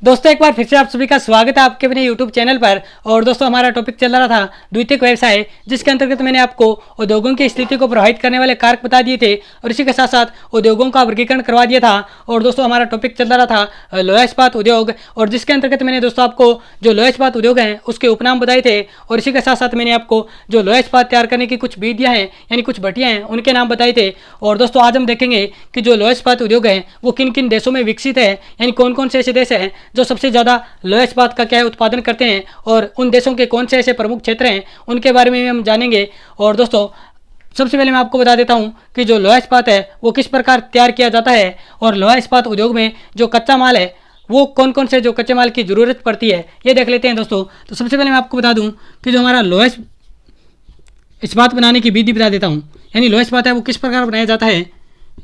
दोस्तों एक बार फिर से आप सभी का स्वागत है आपके अपने YouTube चैनल पर। और दोस्तों हमारा टॉपिक चल रहा था द्वितीयक व्यवसाय, जिसके अंतर्गत मैंने आपको उद्योगों की स्थिति को प्रभावित करने वाले कारक बता दिए थे और इसी के साथ साथ उद्योगों का वर्गीकरण करवा दिया था। और दोस्तों हमारा टॉपिक चल रहा था लोहा इस्पात उद्योग, और जिसके अंतर्गत मैंने दोस्तों आपको जो लोहा इस्पात उद्योग हैं उसके उपनाम बताए थे और इसी के साथ साथ मैंने आपको जो लोहा इस्पात तैयार करने की कुछ विधियाँ हैं यानी कुछ भट्टियाँ हैं उनके नाम बताए थे। और दोस्तों आज हम देखेंगे कि जो लोहा इस्पात उद्योग है वो किन किन देशों में विकसित है, यानी कौन कौन से ऐसे देश हैं जो सबसे ज़्यादा लोहा इस्पात का क्या है उत्पादन करते हैं और उन देशों के कौन से ऐसे प्रमुख क्षेत्र हैं उनके बारे में हम जानेंगे। और दोस्तों सबसे पहले मैं आपको बता देता हूं कि जो लोहा इस्पात है वो किस प्रकार तैयार किया जाता है और लोहा इस्पात उद्योग में जो कच्चा माल है वो कौन कौन से जो कच्चे माल की ज़रूरत पड़ती है ये देख लेते हैं दोस्तों। तो सबसे पहले मैं आपको बता दूं कि जो हमारा लोहा इस्पात बनाने की विधि बता देता हूँ, यानी लोहा इस्पात है वो किस प्रकार बनाया जाता है,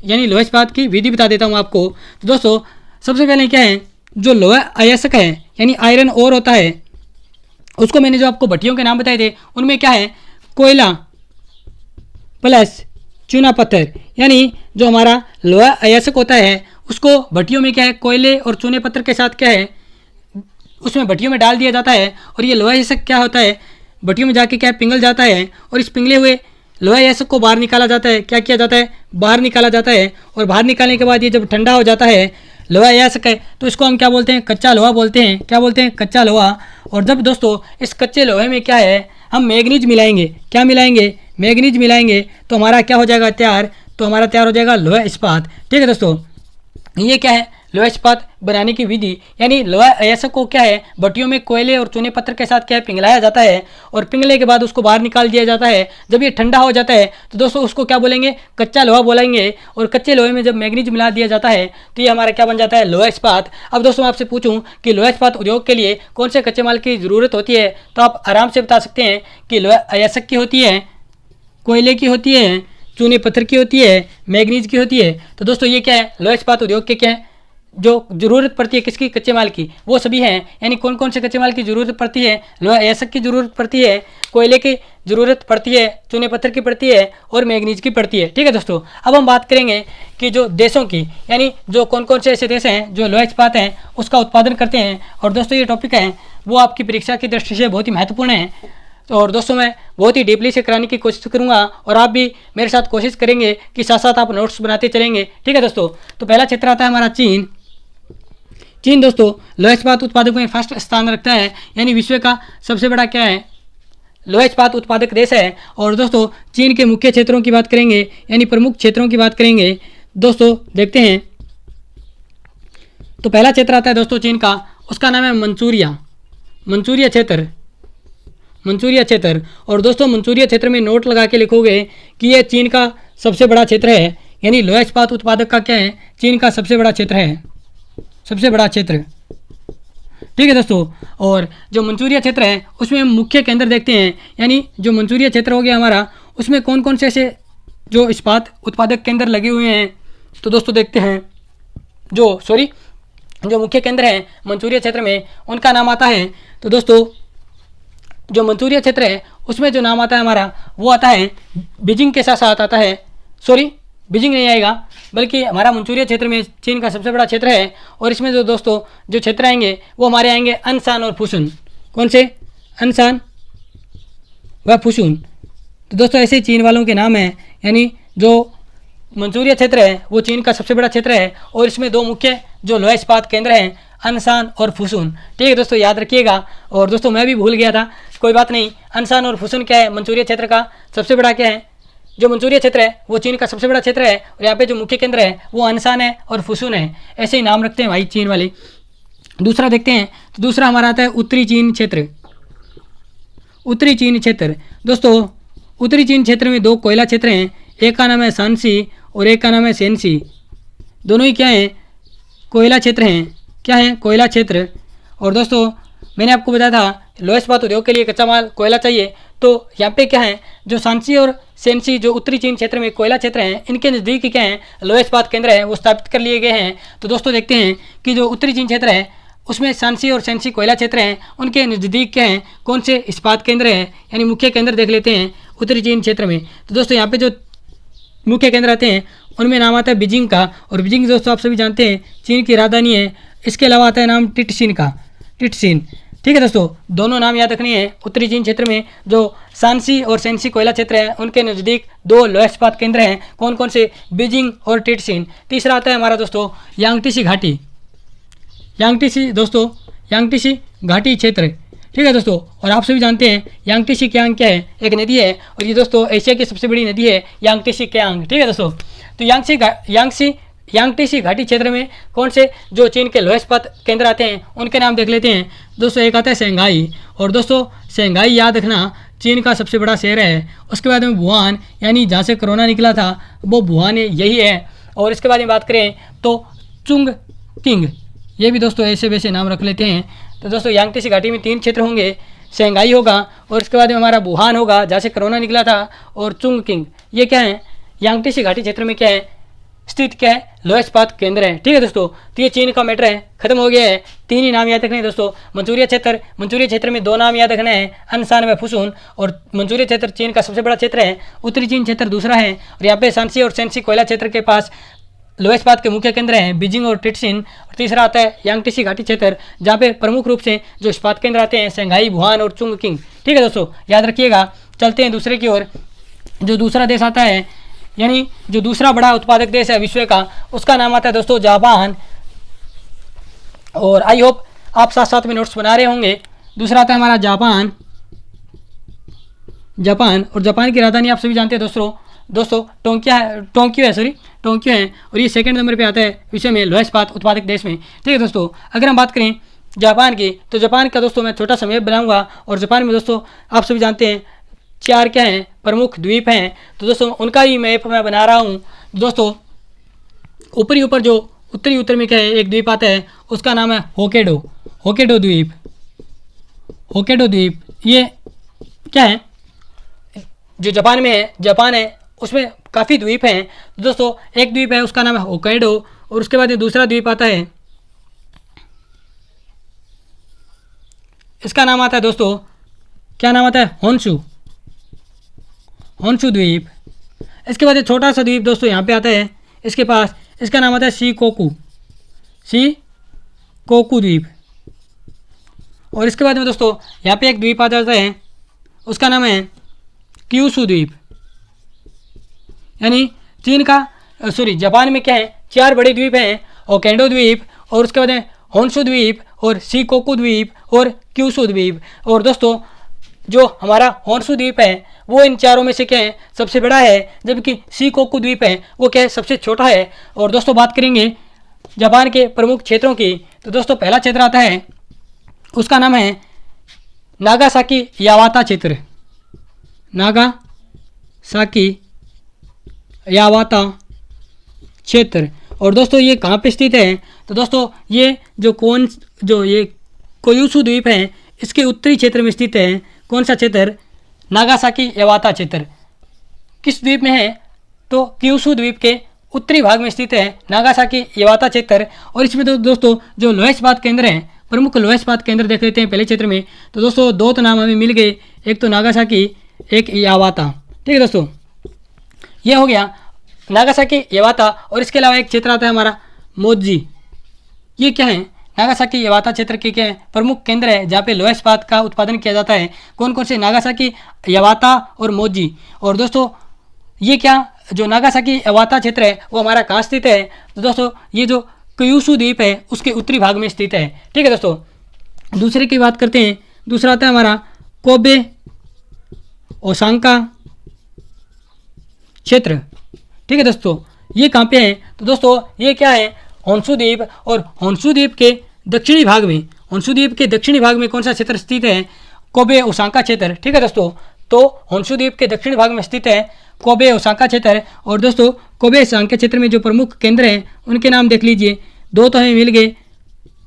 यानी लोहा इस्पात की विधि बता देता हूँ आपको। तो दोस्तों सबसे पहले क्या है, जो लोहा अयस्क है यानी आयरन ओर होता है उसको मैंने जो आपको भट्टियों के नाम बताए थे उनमें क्या है, कोयला प्लस चूना पत्थर, यानी जो हमारा लोहा अयस्क होता है उसको भट्टियों में क्या है कोयले और चूने पत्थर के साथ क्या है उसमें भट्टियों में डाल दिया जाता है। और ये लोहा अयस्क क्या होता है, भट्टियों में जाके क्या है पिघल जाता है और इस पिघले हुए लोहा अयस्क को बाहर निकाला जाता है। क्या किया जाता है, बाहर निकाला जाता है। और बाहर निकालने के बाद ये जब ठंडा हो जाता है लोहा अयस्क है तो इसको हम क्या बोलते हैं, कच्चा लोहा बोलते हैं। क्या बोलते हैं, कच्चा लोहा। और जब दोस्तों इस कच्चे लोहे में क्या है हम मैग्नीज मिलाएंगे, क्या मिलाएंगे, मैग्नीज मिलाएंगे तो हमारा क्या हो जाएगा तैयार, तो हमारा तैयार हो जाएगा लोहा इस्पात। ठीक है दोस्तों, ये क्या है लोहा इस्पात बनाने की विधि, यानी लोहा अयस्क को क्या है भट्टियों में कोयले और चूने पत्थर के साथ क्या है पिघलाया जाता है और पिघलने के बाद उसको बाहर निकाल दिया जाता है। जब ये ठंडा हो जाता है तो दोस्तों उसको क्या बोलेंगे, कच्चा लोहा बोलेंगे। और कच्चे लोहे में जब मैग्नीज मिला दिया जाता है तो ये हमारा क्या बन जाता है, लोहा इस्पात। अब दोस्तों आपसे पूछूं कि लोहा इस्पात उद्योग के लिए कौन से कच्चे माल की ज़रूरत होती है तो आप आराम से बता सकते हैं कि लोहा अयस्क की होती है, कोयले की होती है, चूने पत्थर की होती है, मैग्नीज की होती है। तो दोस्तों ये क्या है, लोहा इस्पात उद्योग के क्या है जो ज़रूरत पड़ती है किसकी, कच्चे माल की, वो सभी हैं। यानी कौन कौन से कच्चे माल की ज़रूरत पड़ती है, लोहा अयस्क की ज़रूरत पड़ती है, कोयले की ज़रूरत पड़ती है, चूने पत्थर की पड़ती है और मैग्नीज की पड़ती है। ठीक है दोस्तों, अब हम बात करेंगे कि जो देशों की, यानी जो कौन कौन से ऐसे देश हैं जो लोहा इस्पात हैं उसका उत्पादन करते हैं। और दोस्तों ये टॉपिक है वो आपकी परीक्षा की दृष्टि से बहुत ही महत्वपूर्ण है। तो और दोस्तों मैं बहुत ही डीपली से कराने की कोशिश करूंगा और आप भी मेरे साथ कोशिश करेंगे कि साथ साथ आप नोट्स बनाते चलेंगे। ठीक है दोस्तों, तो पहला क्षेत्र आता है हमारा चीन। चीन दोस्तों लोहा इस्पात उत्पादकों में फर्स्ट स्थान रखता है, यानी विश्व का सबसे बड़ा क्या है लोहा इस्पात उत्पादक देश है। और दोस्तों चीन के मुख्य क्षेत्रों की बात करेंगे, यानी प्रमुख क्षेत्रों की बात करेंगे दोस्तों, देखते हैं। तो पहला क्षेत्र आता है दोस्तों चीन का, उसका नाम है मंचूरिया क्षेत्र, मंचूरिया क्षेत्र। और दोस्तों मंचूरिया क्षेत्र में नोट लगा के लिखोगे कि यह चीन का सबसे बड़ा क्षेत्र है, यानी लोहा इस्पात उत्पादक का क्या है, चीन का सबसे बड़ा क्षेत्र है, सबसे बड़ा क्षेत्र। ठीक है दोस्तों, और जो मंचूरिया क्षेत्र है उसमें हम मुख्य केंद्र देखते हैं, यानी जो मंचूरिया क्षेत्र हो गया हमारा उसमें कौन कौन से ऐसे जो इस्पात उत्पादक केंद्र लगे हुए हैं। तो दोस्तों देखते हैं, जो मुख्य केंद्र हैं मंचूरिया क्षेत्र में उनका नाम आता है। तो दोस्तों जो मंचूरिया क्षेत्र है उसमें जो नाम आता है हमारा वो आता है बीजिंग के साथ साथ आता है, बीजिंग नहीं आएगा बल्कि हमारा मंचूरिया क्षेत्र में चीन का सबसे बड़ा क्षेत्र है। और इसमें जो दोस्तों जो क्षेत्र आएंगे वो हमारे आएंगे अनसान और फुसुन। कौन से, अनसान व फुसुन। तो दोस्तों ऐसे चीन वालों के नाम हैं, यानी जो मंचूरिया क्षेत्र है वो चीन का सबसे बड़ा क्षेत्र है और इसमें दो मुख्य जो लोहा इस्पात केंद्र हैं अनसान और फुसुन। ठीक है दोस्तों, याद रखिएगा। और दोस्तों मैं भी भूल गया था, कोई बात नहीं। अनसान और फुसुन क्या है, मंचूरिया क्षेत्र का सबसे बड़ा क्या है, जो मंचूरिया क्षेत्र है वो चीन का सबसे बड़ा क्षेत्र है और यहाँ पे जो मुख्य केंद्र है वो अनसान है और फुसुन है। ऐसे ही नाम रखते हैं भाई चीन वाले। दूसरा देखते हैं, तो दूसरा हमारा आता है उत्तरी चीन क्षेत्र, उत्तरी चीन क्षेत्र। दोस्तों उत्तरी चीन क्षेत्र में दो कोयला क्षेत्र हैं, एक का नाम है शांसी और एक का नाम है सेंसी। दोनों ही क्या हैं, कोयला क्षेत्र हैं। क्या है, कोयला क्षेत्र। और दोस्तों मैंने आपको बताया था लोहा इस्पात उद्योग के लिए कच्चा माल कोयला चाहिए, तो यहाँ पे क्या है जो शांसी और सेंसी जो उत्तरी चीन क्षेत्र में कोयला क्षेत्र हैं इनके नज़दीक क्या है लोहा इस्पात केंद्र है वो स्थापित कर लिए गए हैं। तो दोस्तों देखते हैं कि जो उत्तरी चीन क्षेत्र है उसमें शांसी और सेंसी कोयला क्षेत्र हैं, उनके नज़दीक क्या हैं कौन से इस्पात केंद्र हैं, यानी मुख्य केंद्र देख लेते हैं उत्तरी चीन क्षेत्र में। तो दोस्तों यहाँ पे जो मुख्य केंद्र आते हैं उनमें नाम आता है बीजिंग का। और बीजिंग दोस्तों आप सभी जानते हैं चीन की राजधानी है, इसके अलावा आता है नाम टिटसिन का, टिटसिन। ठीक है दोस्तों, दोनों नाम याद रखनी है। उत्तरी चीन क्षेत्र में जो शांसी और सेंसी कोयला क्षेत्र है उनके नज़दीक 2 लौह इस्पात केंद्र हैं। कौन कौन से? बीजिंग और टिटसिन। तीसरा आता है हमारा दोस्तों यांगटीसी घाटी, यांगटीसी दोस्तों, यांगटीसी घाटी क्षेत्र। ठीक है दोस्तों, और आप सभी जानते हैं यांगटीसी क्यांग क्या है? एक नदी है, और ये दोस्तों एशिया की सबसे बड़ी नदी है यांगटीसी क्यांग। ठीक है दोस्तों, तो यांगटीसी घाटी क्षेत्र में कौन से जो चीन के लौह इस्पात केंद्र आते हैं उनके नाम देख लेते हैं दोस्तों। एक आता है शंघाई, और दोस्तों शंघाई याद रखना चीन का सबसे बड़ा शहर है। उसके बाद में वुहान, यानी जहाँ से कोरोना निकला था वो वुहान यही है। और इसके बाद में बात करें तो चुंग किंग, ये भी दोस्तों ऐसे वैसे नाम रख लेते हैं। तो दोस्तों यांगटीसी घाटी में 3 क्षेत्र होंगे, शंघाई होगा, और इसके बाद में हमारा वुहान होगा जहाँ से कोरोना निकला था, और चुंग किंग। ये क्या है? यांगटीसी घाटी क्षेत्र में क्या है स्थित, क्या है? लौह इस्पात केंद्र है। ठीक है दोस्तों, तो ये चीन का मैटर है, खत्म हो गया है। 3 ही नाम याद रखने हैं दोस्तों। मंचूरिया क्षेत्र में 2 नाम याद रखने हैं, अनसान व फुसून। और मंचूरिया क्षेत्र चीन का सबसे बड़ा क्षेत्र है, उत्तरी चीन क्षेत्र दूसरा है। और यहाँ पे शांसी और सेंसी कोयला क्षेत्र के पास लौह इस्पात के मुख्य केंद्र हैं बीजिंग और टिटसिन। और तीसरा आता है यांगटीसी घाटी क्षेत्र, जहाँ पे प्रमुख रूप से जो इस्पात केंद्र आते हैं शंघाई, वुहान और चुंग किंग। ठीक है दोस्तों, याद रखिएगा। चलते हैं दूसरे की ओर। जो दूसरा देश आता है, यानी जो दूसरा बड़ा उत्पादक देश है विश्व का, उसका नाम आता है दोस्तों जापान। और आई होप आप साथ साथ में नोट्स बना रहे होंगे। दूसरा आता है हमारा जापान, जापान। और जापान की राजधानी आप सभी जानते हैं दोस्तों टोक्यो है। और ये 2nd नंबर पे आता है विश्व में लौह इस्पात उत्पादक देश में। ठीक है दोस्तों, अगर हम बात करें जापान की, तो जापान का दोस्तों मैं छोटा सा मैप बनाऊंगा। और जापान में दोस्तों आप सभी जानते हैं 4 क्या हैं? प्रमुख द्वीप हैं। तो दोस्तों उनका ही मैप मैं बना रहा हूँ दोस्तों। ऊपर जो उत्तरी उत्तर में क्या है, एक द्वीप आता है, उसका नाम है होकेडो द्वीप। ये क्या है? जो जापान में है, जापान है उसमें काफ़ी द्वीप हैं। तो दोस्तों एक द्वीप है उसका नाम है होकाइडो, और उसके बाद दूसरा द्वीप आता है, इसका नाम आता है दोस्तों, क्या नाम आता है? होन्शु द्वीप। इसके बाद छोटा सा द्वीप दोस्तों यहाँ पे आता है इसके पास, इसका नाम आता है शिकोकू द्वीप। और इसके बाद में दोस्तों यहाँ पे एक द्वीप आ जाता है, उसका नाम है क्यूशू द्वीप। यानी जापान में क्या है? 4 बड़े द्वीप हैं, होक्काइडो द्वीप, और उसके बाद है होन्शु द्वीप, और शिकोकू द्वीप, और क्यूशू द्वीप। और दोस्तों जो हमारा होन्शु द्वीप है वो इन चारों में से क्या है? सबसे बड़ा है, जबकि शिकोकू द्वीप है वो क्या है? सबसे छोटा है। और दोस्तों बात करेंगे जापान के प्रमुख क्षेत्रों की, तो दोस्तों पहला क्षेत्र आता है, उसका नाम है नागासाकी यावाता क्षेत्र, नागासाकी यावाता क्षेत्र। और दोस्तों ये कहाँ पे स्थित है? तो दोस्तों ये ये कोयुशु द्वीप है, इसके उत्तरी क्षेत्र में स्थित है। कौन सा क्षेत्र? नागासाकी यावाता क्षेत्र। किस द्वीप में है? तो क्यूशु द्वीप के उत्तरी भाग में स्थित है नागासाकी यावाता क्षेत्र। और इसमें तो दोस्तों जो लौह इस्पात केंद्र हैं, प्रमुख लौह इस्पात केंद्र देख लेते हैं पहले क्षेत्र में। तो दोस्तों 2 तो नाम हमें मिल गए, एक तो नागासाकी, एक यावाता। ठीक है दोस्तों, ये हो गया नागासाकी यावाता। और इसके अलावा एक क्षेत्र आता है हमारा मोजी। ये क्या है? नागासाकी यावाता क्षेत्र के क्या है? प्रमुख केंद्र है जहाँ पे लौह इस्पात का उत्पादन किया जाता है। कौन कौन से? नागासाकी, यावाता और मोजी। और दोस्तों ये क्या जो नागासाकी यावाता क्षेत्र है वो हमारा कहाँ स्थित है? तो दोस्तों ये जो क्यूशु द्वीप है उसके उत्तरी भाग में स्थित है। ठीक है दोस्तों, दूसरे की बात करते हैं। दूसरा आता है हमारा कोबे ओसाका क्षेत्र। ठीक है दोस्तों, ये कहाँ पे है? तो दोस्तों ये क्या है? होन्शु द्वीप। और होन्शु द्वीप के दक्षिणी भाग में कौन सा क्षेत्र स्थित है? कोबे ओसाका क्षेत्र। ठीक है दोस्तों, तो होन्शु द्वीप के दक्षिणी भाग में स्थित है कोबे ओसाका क्षेत्र। और दोस्तों कोबे ओसाका क्षेत्र में जो प्रमुख केंद्र हैं उनके नाम देख लीजिए। 2 तो हमें मिल गए,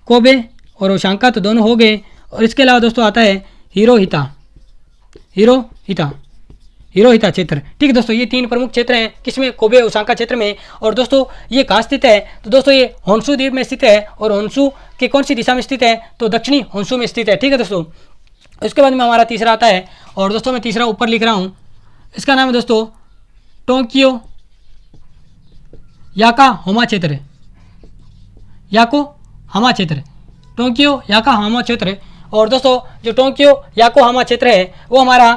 कोबे और ओसाका तो दोनों हो गए। और इसके अलावा दोस्तों आता है हिरोहिता क्षेत्र। ठीक है दोस्तों, ये 3 प्रमुख क्षेत्र हैं किसमें? कोबे ओसाका क्षेत्र में। और दोस्तों ये कहाँ स्थित है? तो दोस्तों ये होन्शु द्वीप में स्थित है। और होन्शु के कौन सी दिशा में स्थित है? तो दक्षिणी होन्शु में स्थित है। ठीक है दोस्तों, उसके बाद में हमारा तीसरा आता है, और दोस्तों मैं तीसरा ऊपर लिख रहा हूँ, इसका नाम है दोस्तों टोक्यो याकोहामा हामा क्षेत्र, टोक्यो याकोहामा क्षेत्र। और दोस्तों जो टोक्यो याकोहामा क्षेत्र है वो हमारा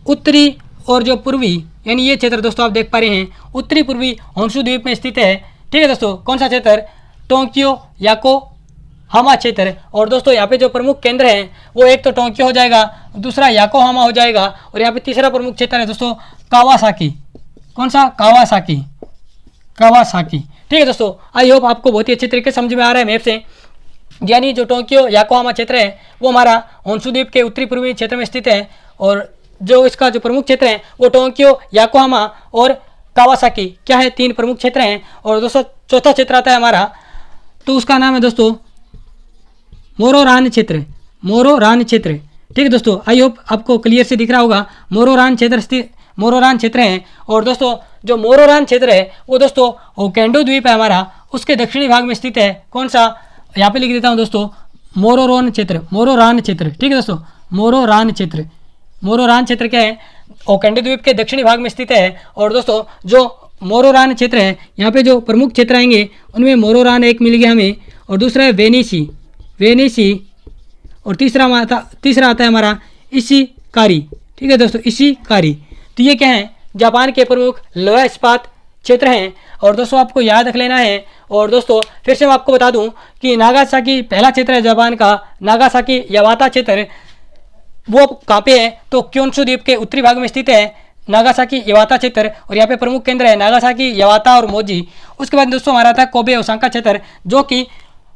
उत्तरी और जो पूर्वी यानी ये क्षेत्र दोस्तों आप देख पा रहे हैं उत्तरी पूर्वी होन्शु द्वीप में स्थित है। ठीक है दोस्तों, कौन सा क्षेत्र? टोक्यो याकोहामा क्षेत्र। और दोस्तों यहाँ पे जो प्रमुख केंद्र हैं वो एक तो टोक्यो हो जाएगा, दूसरा याकोहामा हो जाएगा, और यहाँ पे तीसरा प्रमुख क्षेत्र है दोस्तों कावासाकी। कौन सा? Kawasaki, Kawasaki. ठीक है दोस्तों, आई होप आपको बहुत ही अच्छे तरीके से समझ में आ रहा है मैप से। यानी जो टोक्यो याकोहामा क्षेत्र है वो हमारा होन्शु द्वीप के उत्तरी पूर्वी क्षेत्र में स्थित है, और जो इसका जो प्रमुख क्षेत्र है वो टोक्यो याकोहामा और कावासाकी क्या है, 3 प्रमुख क्षेत्र हैं। और दोस्तों चौथा क्षेत्र आता है हमारा, तो उसका नाम है दोस्तों मोरोरान क्षेत्र, मोरोरान क्षेत्र। ठीक है दोस्तों, आई होप आपको क्लियर से दिख रहा होगा, मोरोरान क्षेत्र स्थित मोरोरान क्षेत्र है। और दोस्तों जो मोरोरान क्षेत्र है वो दोस्तों होक्काइडो द्वीप है हमारा, उसके दक्षिणी भाग में स्थित है। कौन सा? यहाँ पे लिख देता हूँ दोस्तों मोरोरान क्षेत्र, मोरोरान क्षेत्र। ठीक है दोस्तों, मोरोरान क्षेत्र, मोरोरान क्षेत्र क्या है? होक्काइडो द्वीप के दक्षिणी भाग में स्थित है। और दोस्तों जो मोरोरान क्षेत्र है यहाँ पे जो प्रमुख क्षेत्र आएंगे उनमें मोरोरान एक मिल गया हमें, और दूसरा है वेनिसी, वेनिसी, और तीसरा आता है हमारा इशिकारी। ठीक है दोस्तों, इशिकारी। तो ये क्या है? जापान के प्रमुख लोहा इस्पात क्षेत्र हैं। और दोस्तों आपको याद रख लेना है। और दोस्तों फिर से मैं आपको बता दूं कि नागासाकी पहला क्षेत्र है जापान का, नागासाकी यावाता क्षेत्र, वो कहाँ पे है? तो क्योंशु द्वीप के उत्तरी भाग में स्थित है नागासाकी यावाता क्षेत्र, और यहाँ पे प्रमुख केंद्र है नागासाकी यावाता और मोजी। उसके बाद दोस्तों हमारा था कोबे ओसाका क्षेत्र जो कि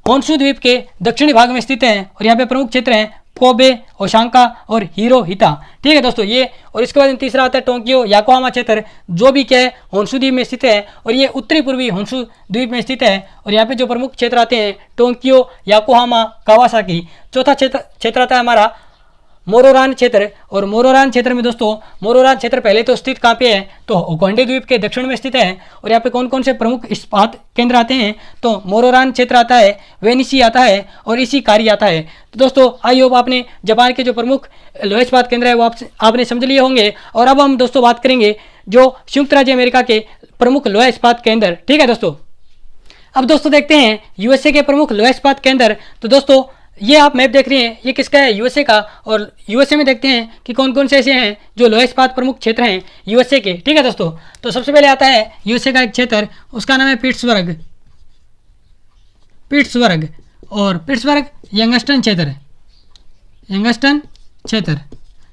होन्शु द्वीप के दक्षिणी भाग में स्थित है, और यहाँ पे प्रमुख क्षेत्र हैं कोबे ओसाका और हिरोहिता। ठीक है दोस्तों ये, और इसके बाद तीसरा आता है टोक्यो याकोहामा क्षेत्र जो भी क्या है होन्शु द्वीप में स्थित है, और ये उत्तरी पूर्वी होन्शु द्वीप में स्थित है। और यहाँ पे जो प्रमुख क्षेत्र आते हैं टोक्यो याकोहामा कावासाकी। चौथा क्षेत्र आता है हमारा मोरोरान क्षेत्र, और मोरोरान क्षेत्र में दोस्तों मोरोरान क्षेत्र पहले तो स्थित कहाँ पे है? तो होक्काइडो द्वीप के दक्षिण में स्थित है। और यहाँ पे कौन कौन से प्रमुख इस्पात केंद्र आते हैं? तो मोरोरान क्षेत्र आता है, वेनिसी आता है, और इशिकारी आता है। तो दोस्तों आई होप आपने जापान के जो प्रमुख लोहा इस्पात केंद्र है वो आपने समझ लिए होंगे। और अब हम दोस्तों बात करेंगे जो संयुक्त राज्य अमेरिका के प्रमुख लोहा इस्पात केंद्र। ठीक है दोस्तों, अब दोस्तों देखते हैं यूएसए के प्रमुख लोहा इस्पात केंद्र। तो दोस्तों ये आप मैप देख रहे हैं ये किसका है? यूएसए का। और यूएसए में देखते हैं कि कौन कौन से ऐसे हैं जो लोहा इस्पात प्रमुख क्षेत्र हैं यूएसए के। ठीक है दोस्तों, तो सबसे पहले आता है यूएसए का एक क्षेत्र, उसका नाम है पिट्सबर्ग, पिट्सबर्ग, और पिट्सबर्ग यंगस्टन क्षेत्र, यंगस्टन क्षेत्र।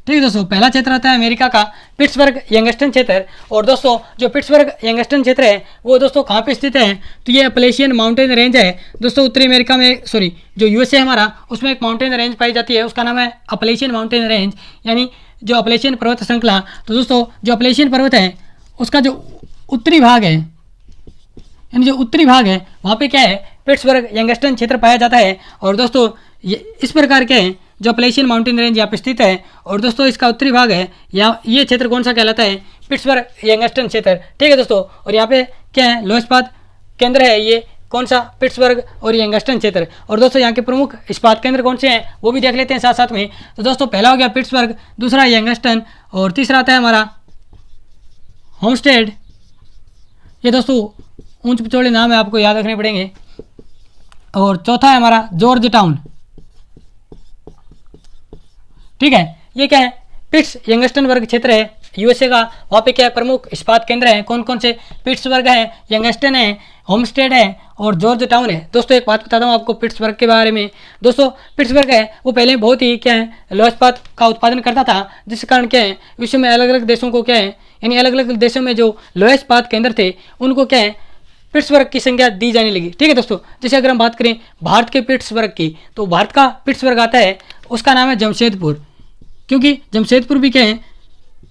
ठीक है दोस्तों, पहला क्षेत्र आता है अमेरिका का पिट्सबर्ग यंगस्टन क्षेत्र। और दोस्तों जो पिट्सबर्ग यंगस्टन क्षेत्र है वो दोस्तों कहाँ पे स्थित है? तो ये अपलेशियन माउंटेन रेंज है दोस्तों, उत्तरी अमेरिका में, सॉरी जो यूएसए हमारा उसमें एक माउंटेन रेंज पाई जाती है, उसका नाम है अपलेशियन माउंटेन रेंज, यानी जो अपलेशियन पर्वत श्रृंखला। तो दोस्तों जो अपलेशियन पर्वत है उसका जो उत्तरी भाग है, यानी जो उत्तरी भाग है वहाँ पे क्या है? पिट्सबर्ग यंगस्टन क्षेत्र पाया जाता है। और दोस्तों ये इस प्रकार के हैं जो अपलेशियन माउंटेन रेंज यहाँ पे स्थित है। और दोस्तों इसका उत्तरी भाग है, यहाँ ये क्षेत्र कौन सा कहलाता है? पिट्सबर्ग यंगस्टन क्षेत्र। ठीक है दोस्तों, और यहाँ पे क्या है? लोहा इस्पात केंद्र है ये, कौन सा? पिट्सबर्ग और यंगस्टन क्षेत्र। और दोस्तों यहाँ के प्रमुख इस्पात केंद्र कौन से हैं वो भी देख लेते हैं साथ साथ में। तो दोस्तों पहला हो गया पिट्सबर्ग, दूसरा यंगस्टन, और तीसरा आता है हमारा होमस्टेड। ये दोस्तों ऊंच पिछोड़े नाम है, आपको याद रखने पड़ेंगे। और चौथा है हमारा जॉर्ज टाउन। ठीक है, ये क्या है? पिट्स यंगस्टन वर्ग क्षेत्र है यूएसए का, वहाँ पे क्या है? प्रमुख इस्पात केंद्र हैं, कौन कौन से? पिट्सबर्ग है, यंगस्टन है, होमस्टेड है, और जॉर्ज टाउन है। दोस्तों एक बात बताता हूँ आपको पिट्सबर्ग के बारे में। दोस्तों पिट्सबर्ग है वो पहले बहुत ही क्या है लोहा इस्पात का उत्पादन करता था, जिस कारण क्या है विश्व में अलग अलग देशों को क्या है, यानी अलग अलग देशों में जो लोहा इस्पात केंद्र थे उनको क्या है पिट्सबर्ग की संज्ञा दी जाने लगी। ठीक है दोस्तों, जैसे अगर हम बात करें भारत के पिट्सबर्ग की, तो भारत का पिट्सबर्ग आता है, उसका नाम है जमशेदपुर, क्योंकि जमशेदपुर भी क्या है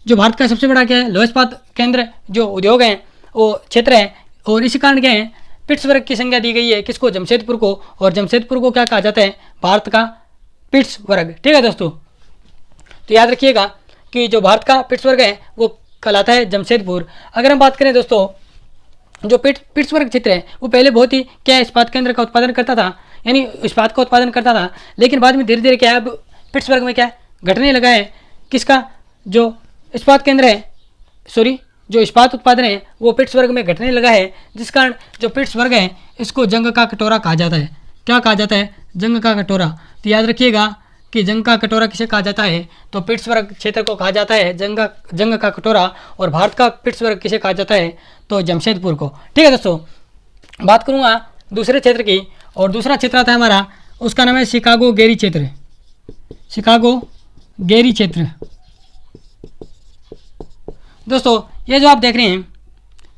जो भारत का सबसे बड़ा क्या है लोहा इस्पात केंद्र जो उद्योग है वो क्षेत्र है। और इसी कारण क्या है पिट्सबर्ग की संज्ञा दी गई है किसको? जमशेदपुर को। और जमशेदपुर को क्या कहा जाता है? भारत का पिट्सबर्ग। ठीक है दोस्तों, तो याद रखिएगा कि जो भारत का पिट्सबर्ग है वो कहलाता है जमशेदपुर। अगर हम बात करें दोस्तों जो पिट्सबर्ग क्षेत्र है वो पहले बहुत ही क्या इस्पात केंद्र का उत्पादन करता था, यानी इस्पात का उत्पादन करता था, लेकिन बाद में धीरे धीरे क्या है अब पिट्सबर्ग में क्या घटने लगा है, किसका? जो इस्पात केंद्र है, सॉरी जो इस्पात उत्पादन है वो पिट्सबर्ग में घटने लगा है, जिस कारण जो पिट्सबर्ग है इसको जंग का कटोरा कहा जाता है। क्या कहा जाता है? जंग का कटोरा। तो याद रखिएगा कि जंग का कटोरा किसे कहा जाता है? तो पिट्सबर्ग क्षेत्र को कहा जाता है जंग का कटोरा। और भारत का पिट्सबर्ग किसे कहा जाता है? तो जमशेदपुर को। ठीक है दोस्तों, बात करूँगा दूसरे क्षेत्र की, और दूसरा क्षेत्र आता है हमारा, उसका नाम है शिकागो गेरी क्षेत्र। शिकागो गेरी क्षेत्र। दोस्तों ये जो आप देख रहे हैं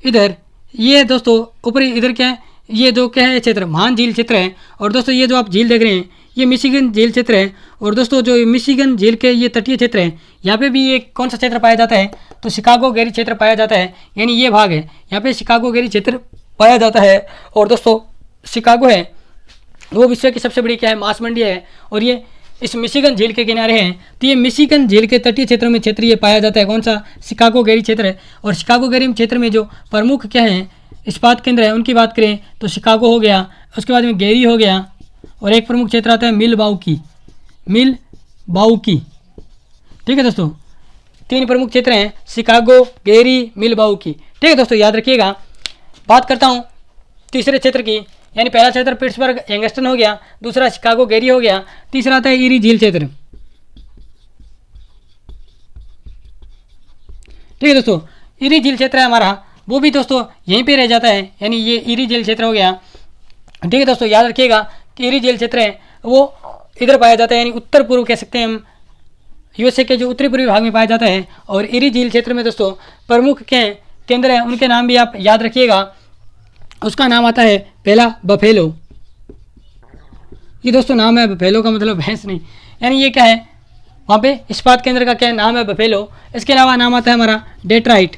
इधर, ये दोस्तों ऊपरी इधर क्या है, ये जो क्या है क्षेत्र, महान झील क्षेत्र है। और दोस्तों ये जो आप झील देख रहे हैं ये मिशिगन झील क्षेत्र है। और दोस्तों जो मिशिगन झील के ये तटीय क्षेत्र है, यहाँ पे भी ये कौन सा क्षेत्र पाया जाता है? तो शिकागो गेरी क्षेत्र पाया जाता है, यानी ये भाग है, यहाँ पे शिकागो गेरी क्षेत्र पाया जाता है। और दोस्तों शिकागो है वो विश्व की सबसे बड़ी क्या है, मांस मंडी है, और ये इस मिशिगन झील के किनारे हैं। तो ये मिशिगन झील के तटीय क्षेत्रों में क्षेत्र ये पाया जाता है, कौन सा? शिकागो गेरी क्षेत्र है। और शिकागो गेरी क्षेत्र में जो प्रमुख क्या है इस्पात केंद्र है उनकी बात करें तो शिकागो हो गया, उसके बाद में गेरी हो गया, और एक प्रमुख क्षेत्र आता है मिलवाउकी। ठीक है दोस्तों, 3 प्रमुख क्षेत्र हैं, शिकागो, गेरी, मिलवाउकी। ठीक है दोस्तों, याद रखिएगा। बात करता हूँ तीसरे क्षेत्र की, यानी पहला क्षेत्र पिट्सबर्ग यंगस्टन हो गया, दूसरा शिकागो गेरी हो गया, तीसरा आता है ईरी झील क्षेत्र। ठीक है दोस्तों, ईरी झील क्षेत्र है हमारा, वो भी दोस्तों यहीं पे रह जाता है, यानी ये ईरी झील क्षेत्र हो गया। ठीक है दोस्तों, याद रखिएगा कि ईरी झील क्षेत्र है वो इधर पाया जाता है, यानी उत्तर पूर्व कह सकते हैं हम, यूएसए के जो उत्तरी पूर्वी भाग में पाया जाता है। और ईरी झील क्षेत्र में दोस्तों प्रमुख के केंद्र हैं, उनके नाम भी आप याद रखिएगा। उसका नाम आता है पहला बफेलो। ये दोस्तों नाम है बफेलो का मतलब भैंस नहीं, यानी ये क्या है, वहाँ पे इस्पात केंद्र का क्या नाम है? बफेलो। इसके अलावा नाम आता है हमारा डेट्राइट।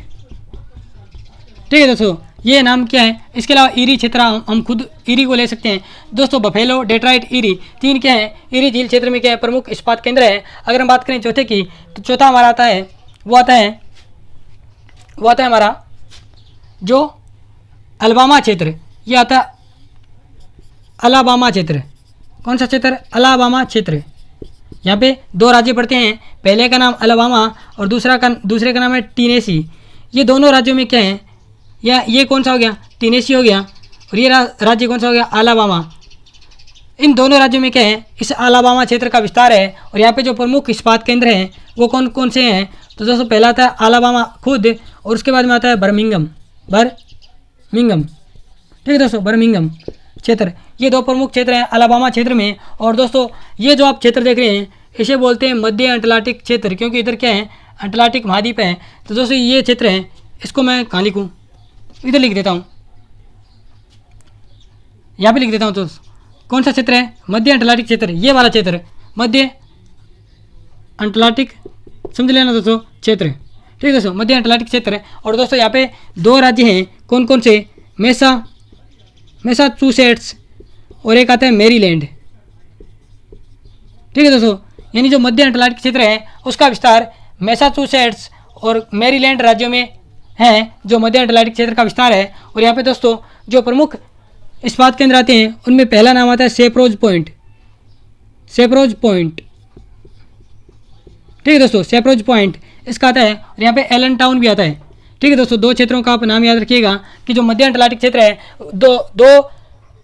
ठीक है दोस्तों, ये नाम क्या है? इसके अलावा ईरी क्षेत्र हम खुद ईरी को ले सकते हैं। दोस्तों बफेलो, डेट्राइट, ईरी, 3 क्या है? ईरी झील क्षेत्र में क्या है? प्रमुख इस्पात केंद्र है। अगर हम बात करें चौथे की, तो चौथा हमारा आता है वो आता है हमारा जो अलबामा क्षेत्र। ये आता है अलाबामा क्षेत्र। कौन सा क्षेत्र? अलाबामा क्षेत्र। यहाँ पे 2 राज्य पड़ते हैं, पहले का नाम अलबामा और दूसरे का नाम है टेनेसी। ये दोनों राज्यों में क्या है, या ये कौन सा हो गया? टेनेसी हो गया, और ये राज्य कौन सा हो गया? अलाबामा। इन दोनों राज्यों में क्या है? इस अलाबामा क्षेत्र का विस्तार है। और यहाँ पे जो प्रमुख इस्पात केंद्र हैं वो कौन कौन से हैं? तो दोस्तों पहला आता है अलाबामा खुद, और उसके बाद में आता है बर्मिंघम। ठीक है दोस्तों, बर्मिंघम क्षेत्र। ये 2 प्रमुख क्षेत्र हैं अलाबामा क्षेत्र में। और दोस्तों ये जो आप क्षेत्र देख रहे हैं इसे बोलते हैं मध्य अटलांटिक क्षेत्र, क्योंकि इधर क्या है? अटलांटिक महाद्वीप है। तो दोस्तों ये क्षेत्र है, इसको मैं कहाँ लिखूँ? इधर लिख देता हूँ, यहाँ पे लिख देता हूँ। तो कौन सा क्षेत्र है? मध्य अटलांटिक क्षेत्र, ये वाला क्षेत्र, मध्य अटलांटिक, समझ लेना दोस्तों क्षेत्र। ठीक है दोस्तों, मध्य अटलांटिक क्षेत्र है। और दोस्तों यहाँ पे 2 राज्य हैं, कौन कौन से? मैसाचुसेट्स और एक आता है मैरीलैंड। ठीक है दोस्तों, यानी जो मध्य अटलांटिक क्षेत्र है उसका विस्तार मैसाचुसेट्स और मैरीलैंड राज्यों में है, जो मध्य अटलांटिक क्षेत्र का विस्तार है। और यहाँ पे दोस्तों जो प्रमुख इस्पात केंद्र आते हैं उनमें पहला नाम आता है सेप्रोज पॉइंट। ठीक है दोस्तों, सेप्रोज पॉइंट इसका आता है। और यहाँ पे एलन टाउन भी आता है। ठीक है दोस्तों, 2 क्षेत्रों का आप नाम याद रखिएगा कि जो मध्य अटलांटिक क्षेत्र है, दो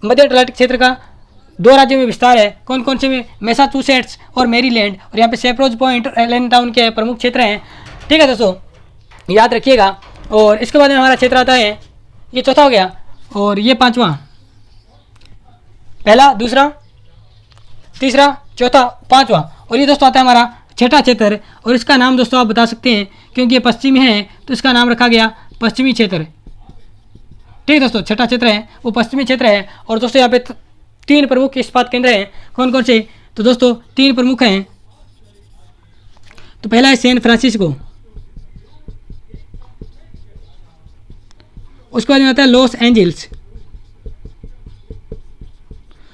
मध्य अटलांटिक क्षेत्र का 2 राज्यों में विस्तार है, कौन कौन से में? मैसाचुसेट्स और मैरीलैंड। और यहाँ पे सेप्रोज पॉइंट और एलन टाउन के प्रमुख क्षेत्र हैं। ठीक है दोस्तों, याद रखिएगा। और इसके बाद में हमारा क्षेत्र आता है, ये चौथा हो गया, और ये 5वां, पहला, दूसरा, तीसरा, चौथा, 5वां। और ये दोस्तों आता है हमारा 6ठा क्षेत्र, और इसका नाम दोस्तों आप बता सकते हैं क्योंकि ये पश्चिमी है तो इसका नाम रखा गया पश्चिमी क्षेत्र। ठीक है दोस्तों, 6ठा क्षेत्र है वो पश्चिमी क्षेत्र है। और दोस्तों यहाँ पे 3 प्रमुख इस्पात केंद्र हैं, कौन कौन से? तो दोस्तों 3 प्रमुख हैं। तो पहला है सैन फ्रांसिस्को, उसके बाद में आता है लॉस एंजल्स,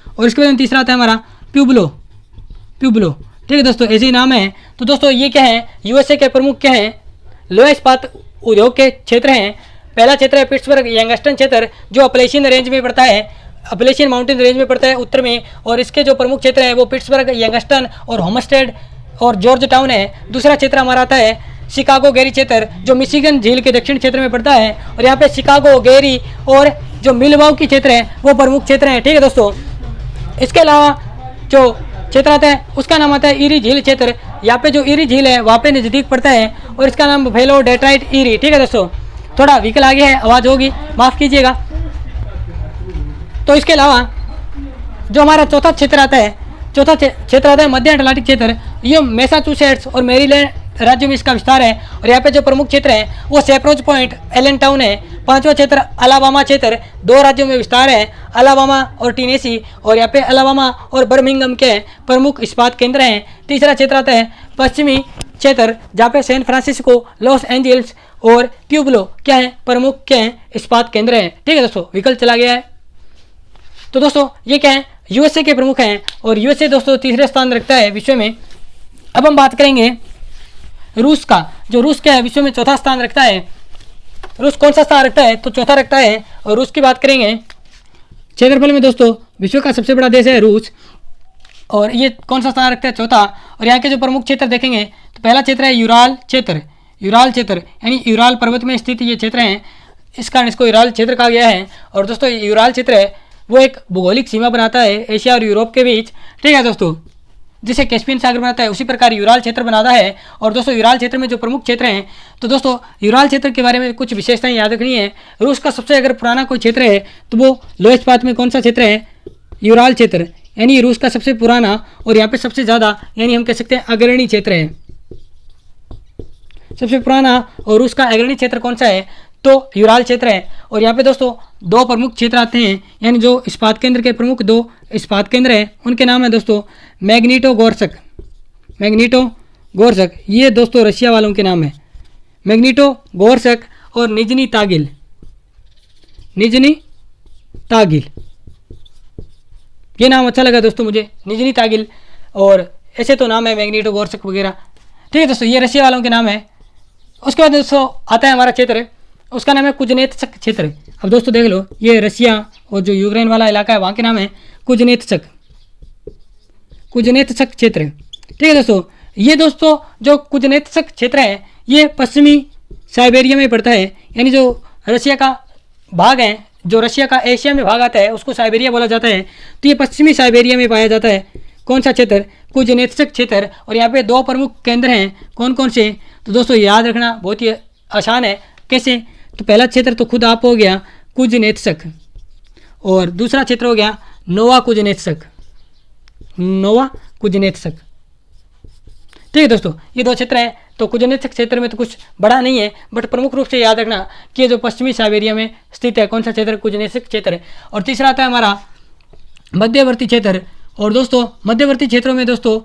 और इसके बाद में तीसरा आता है हमारा प्यूब्लो। ठीक है दोस्तों, ऐसे ही नाम है। तो दोस्तों ये क्या है? यूएसए के प्रमुख क्या है? लोहा इस्पात उद्योग के क्षेत्र हैं। पहला क्षेत्र है पिट्सबर्ग यंगस्टन क्षेत्र, जो अपलेशियन रेंज में पड़ता है, अपलेशियन माउंटेन रेंज में पड़ता है उत्तर में। और इसके जो प्रमुख क्षेत्र है वो पिट्सबर्ग यंगस्टन और होमस्टेड और जॉर्ज टाउन है। दूसरा क्षेत्र हमारा आता है शिकागो गेरी क्षेत्र, जो मिशिगन झील के दक्षिण क्षेत्र में पड़ता है। और यहाँ पे शिकागो, गेरी और जो मिलवाउकी क्षेत्र है वो प्रमुख क्षेत्र हैं। ठीक है दोस्तों, इसके अलावा जो क्षेत्र आता है उसका नाम आता है ईरी झील क्षेत्र। यहाँ पे जो ईरी झील है वहाँ पे नज़दीक पड़ता है और इसका नाम वेलो डेट्राइट ईरी। ठीक है दोस्तों, थोड़ा व्हीकल आगे है, आवाज़ होगी, माफ़ कीजिएगा। तो इसके अलावा जो हमारा चौथा क्षेत्र आता है मध्य अटलांटिक क्षेत्र। ये मैसाचुसेट्स और मेरीलैंड राज्यों में इसका विस्तार है और यहाँ पे जो प्रमुख क्षेत्र है वो सेप्रोज पॉइंट, एलन टाउन है। पांचवा क्षेत्र अलाबामा क्षेत्र, 2 राज्यों में विस्तार है, अलाबामा और टेनेसी, और यहाँ पे अलाबामा और बर्मिंघम के प्रमुख इस्पात केंद्र हैं। तीसरा क्षेत्र आता है पश्चिमी क्षेत्र, जहाँ पे सैन फ्रांसिस्को, लॉस एंजल्स और प्यूब्लो क्या है, प्रमुख क्या है, इस्पात केंद्र हैं। ठीक है दोस्तों, विकल्प चला गया है। तो दोस्तों ये क्या है, यूएसए के प्रमुख हैं और यूएसए दोस्तों तीसरे स्थान रखता है विश्व में। अब हम बात करेंगे रूस का, जो रूस क्या है विश्व में चौथा स्थान रखता है। रूस कौन सा स्थान रखता है, तो चौथा रखता है। और रूस की बात करेंगे क्षेत्रफल में दोस्तों विश्व का सबसे बड़ा देश है रूस, और ये कौन सा स्थान रखता है, चौथा। और यहाँ के जो प्रमुख क्षेत्र देखेंगे तो पहला क्षेत्र है यूराल क्षेत्र। यूराल क्षेत्र यानी यूराल पर्वत में स्थित ये क्षेत्र हैं, इस कारण इसको यूराल क्षेत्र कहा गया है। और दोस्तों यूराल क्षेत्र है वो एक भौगोलिक सीमा बनाता है एशिया और यूरोप के बीच। ठीक है दोस्तों, जिसे कैस्पियन सागर बनाता है उसी प्रकार यूराल क्षेत्र बनाता है। और दोस्तों यूराल क्षेत्र में जो प्रमुख क्षेत्र हैं, तो दोस्तों यूराल क्षेत्र के बारे में कुछ विशेषताएं याद रखनी है। रूस का सबसे अगर पुराना कोई क्षेत्र है तो वो लो इस्पात में कौन सा क्षेत्र है, यूराल क्षेत्र, यानी रूस का सबसे पुराना और यहाँ पे सबसे ज़्यादा, यानी हम कह सकते हैं अग्रणी क्षेत्र है। सबसे पुराना और रूस का अग्रणी क्षेत्र कौन सा है, तो यूराल क्षेत्र है। और यहाँ पे दोस्तों 2 प्रमुख क्षेत्र आते हैं, यानी जो इस्पात केंद्र के प्रमुख 2 इस्पात केंद्र हैं उनके नाम है दोस्तों मैग्निटोगोर्स्क। मैग्निटोगोर्स्क ये दोस्तों रशिया वालों के नाम है, मैग्निटोगोर्स्क और निजनी तागिल। निजनी तागिल ये नाम अच्छा लगा दोस्तों मुझे, निजनी तागिल, और ऐसे तो नाम है मैग्निटोगोर्स्क वगैरह। ठीक है दोस्तों, ये रशिया वालों के नाम है। उसके बाद दोस्तों आता है हमारा क्षेत्र, उसका नाम है कुजनेत्स्क क्षेत्र। अब दोस्तों देख लो, ये रशिया और जो यूक्रेन वाला इलाका है वहाँ के नाम है कुजनेत्स्क क्षेत्र। ठीक है दोस्तों, ये दोस्तों जो कुजनेत्स्क क्षेत्र है ये पश्चिमी साइबेरिया में पड़ता है, यानी जो रशिया का भाग है, जो रशिया का एशिया में भाग आता है उसको साइबेरिया बोला जाता है। तो ये पश्चिमी साइबेरिया में पाया जाता है। कौन सा क्षेत्र, कुजनेत्स्क क्षेत्र। और यहाँ पे 2 प्रमुख केंद्र हैं, कौन कौन से, तो दोस्तों याद रखना बहुत ही आसान है। कैसे, तो पहला क्षेत्र तो खुद आप हो गया कुजनेत्स्क, और दूसरा क्षेत्र हो गया नोवा कुजनेत्स्क। ठीक है दोस्तों, ये 2 क्षेत्र हैं। तो कुजनेत्स्क क्षेत्र में तो कुछ बड़ा नहीं है, बट प्रमुख रूप से याद रखना कि ये जो पश्चिमी साइबेरिया में स्थित है, कौन सा क्षेत्र, कुजनेत्स्क क्षेत्र। और तीसरा आता है हमारा मध्यवर्ती क्षेत्र। और दोस्तों मध्यवर्ती क्षेत्रों में दोस्तों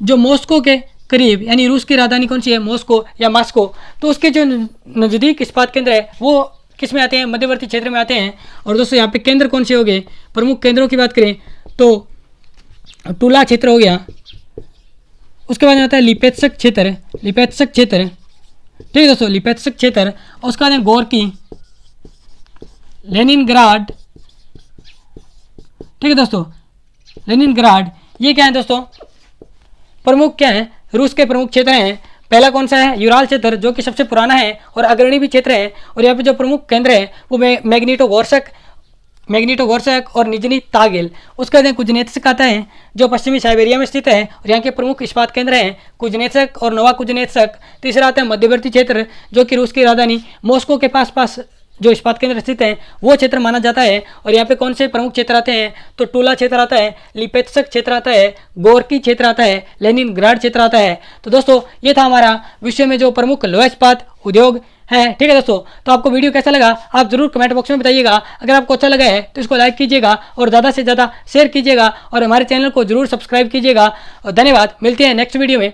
जो मॉस्को के करीब, यानी रूस की राजधानी कौन सी है, मॉस्को या मास्को, तो उसके जो नज़दीक इस्पात केंद्र है वो किस में आते हैं, मध्यवर्ती क्षेत्र में आते हैं। और दोस्तों यहाँ पे केंद्र कौन से हो गए, प्रमुख केंद्रों की बात करें तो टूला क्षेत्र हो गया। उसके बाद आता है लिपेत्स्क क्षेत्र। ठीक है दोस्तों, लिपेत्स्क क्षेत्र। और उसके बाद गोर्की, लेनिनग्राड। ठीक है दोस्तों, लेनिनग्राड ये क्या है दोस्तों, प्रमुख क्या है, रूस के प्रमुख क्षेत्र हैं। पहला कौन सा है, यूराल क्षेत्र, जो कि सबसे पुराना है और अग्रणी भी क्षेत्र है। और यहाँ पे जो प्रमुख केंद्र है वो मैग्निटोगोर्स्क और निजनी तागिल। उसका बाद कुजनेत्स्क आता है जो पश्चिमी साइबेरिया में स्थित है और यहाँ के प्रमुख इस्पात केंद्र हैं कुजनेत्स्क और नोवा कुजनेत्स्क। तीसरा आता है मध्यवर्ती क्षेत्र, जो कि रूस की राजधानी मॉस्को के पास जो इस्पात केंद्र स्थित है वो क्षेत्र माना जाता है। और यहाँ पे कौन से प्रमुख क्षेत्र आते हैं, तो टूला क्षेत्र आता है, लिपेत्स्क क्षेत्र आता है, गोर्की क्षेत्र आता है, लेनिनग्राड क्षेत्र आता है। तो दोस्तों ये था हमारा विश्व में जो प्रमुख लौह इस्पात उद्योग है। ठीक है दोस्तों, तो आपको वीडियो कैसा लगा आप जरूर कमेंट बॉक्स में बताइएगा। अगर आपको अच्छा लगा है तो इसको लाइक कीजिएगा और ज़्यादा से ज़्यादा शेयर कीजिएगा और हमारे चैनल को जरूर सब्सक्राइब कीजिएगा। और धन्यवाद, मिलते हैं नेक्स्ट वीडियो में।